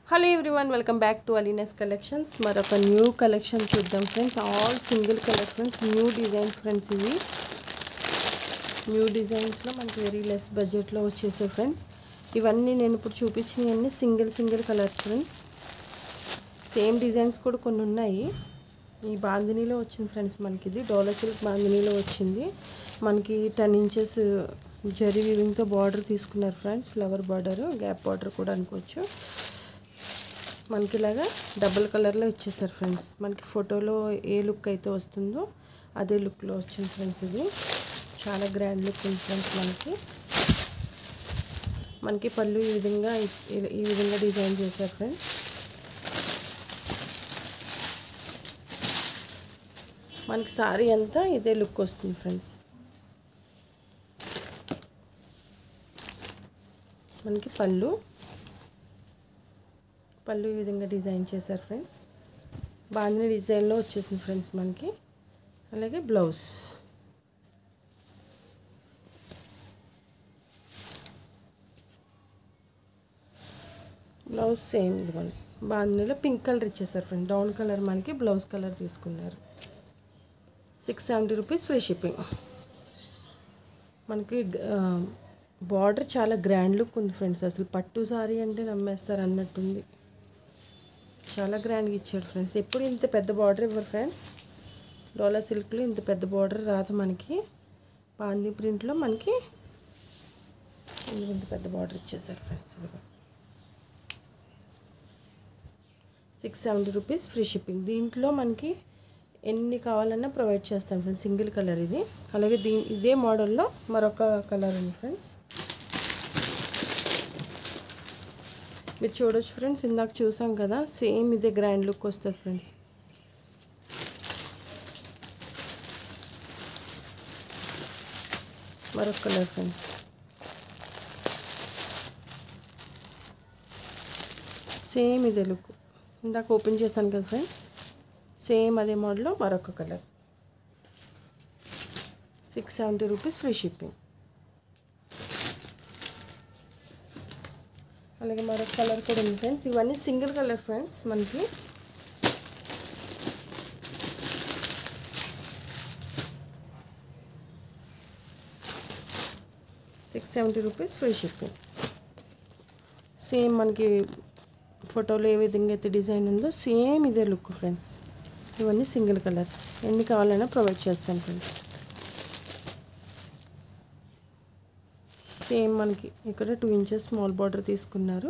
Hello everyone, welcome back to Alina's collections. మరొక new collection చూద్దాం friends. All single colour friends, new designs friends. ఇవి new డిజైన్స్లో మనకి very less బడ్జెట్లో వచ్చేసాయి ఫ్రెండ్స్. ఇవన్నీ నేను ఇప్పుడు చూపించినవన్నీ single colours friends. Same designs కూడా కొన్ని ఉన్నాయి. ఈ బాందినీలో వచ్చింది ఫ్రెండ్స్. మనకి ఇది డోలా సిల్క్ బాందినీలో వచ్చింది. మనకి 10 ఇంచెస్ జరీ వీవింగ్తో బార్డర్ తీసుకున్నారు friends. Flower border, gap border కూడా అనుకోవచ్చు. మనకి ఇలాగా డబుల్ కలర్లో ఇచ్చేసారు ఫ్రెండ్స్. మనకి ఫోటోలో ఏ లుక్ అయితే వస్తుందో అదే లుక్లో వచ్చింది ఫ్రెండ్స్. ఇది చాలా గ్రాండ్ లుక్ ఉంది ఫ్రెండ్స్. మనకి పళ్ళు ఈ విధంగా డిజైన్ చేశారు ఫ్రెండ్స్. మనకి సారీ అంతా ఇదే లుక్ వస్తుంది ఫ్రెండ్స్. మనకి పళ్ళు ఈ విధంగా డిజైన్ చేశారు ఫ్రెండ్స్. బాందిని డిజైన్లో వచ్చేసింది ఫ్రెండ్స్ మనకి. అలాగే బ్లౌజ్ సేమ్ ఇది మనకి బాందినిలో పింక్ కలర్ ఇచ్చేసారు ఫ్రెండ్స్. డౌన్ కలర్ మనకి బ్లౌజ్ కలర్ తీసుకున్నారు. 670 రూపీస్ ఫ్రీ షిప్పింగ్. మనకి బార్డర్ చాలా గ్రాండ్ లుక్ ఉంది ఫ్రెండ్స్. అసలు పట్టు సారీ అంటే నమ్మేస్తారు అన్నట్టుంది. చాలా గ్రాండ్గా ఇచ్చాడు ఫ్రెండ్స్. ఎప్పుడు ఇంత పెద్ద బార్డర్ ఇవ్వరు ఫ్రెండ్స్. డోలా సిల్క్లో ఇంత పెద్ద బార్డర్ రాదు మనకి. బాందీ ప్రింట్లో మనకి ఇంత పెద్ద బార్డర్ ఇచ్చేసారు ఫ్రెండ్స్. 670 rupees free shipping. దీంట్లో మనకి ఎన్ని కావాలన్నా ప్రొవైడ్ చేస్తాను ఫ్రెండ్స్. సింగిల్ కలర్ ఇది. అలాగే ఇదే మోడల్లో మరొక కలర్ ఉంది ఫ్రెండ్స్. మీరు చూడొచ్చు ఫ్రెండ్స్. ఇందాక చూసాం కదా, సేమ్ ఇదే గ్రాండ్ లుక్ వస్తుంది ఫ్రెండ్స్. మరొక కలర్ ఫ్రెండ్స్. సేమ్ ఇదే లుక్. ఇందాక ఓపెన్ చేశాను కదా ఫ్రెండ్స్, సేమ్ అదే మోడల్లో మరొక కలర్. 670 rupees free shipping. అలాగే మరొక కలర్ కూడా ఉంది ఫ్రెండ్స్. ఇవన్నీ సింగిల్ కలర్ ఫ్రెండ్స్. మనకి ₹670 ఫ్రీ షిప్పింగ్. సేమ్ మనకి ఫోటోలో ఏ విధంగా అయితే డిజైన్ ఉందో సేమ్ ఇదే లుక్ ఫ్రెండ్స్. ఇవన్నీ సింగిల్ కలర్స్. ఎన్ని కావాలన్నా ప్రొవైడ్ చేస్తాను ఫ్రెండ్స్. సేమ్ మనకి ఇక్కడ 2 ఇంచెస్ స్మాల్ బార్డర్ తీసుకున్నారు.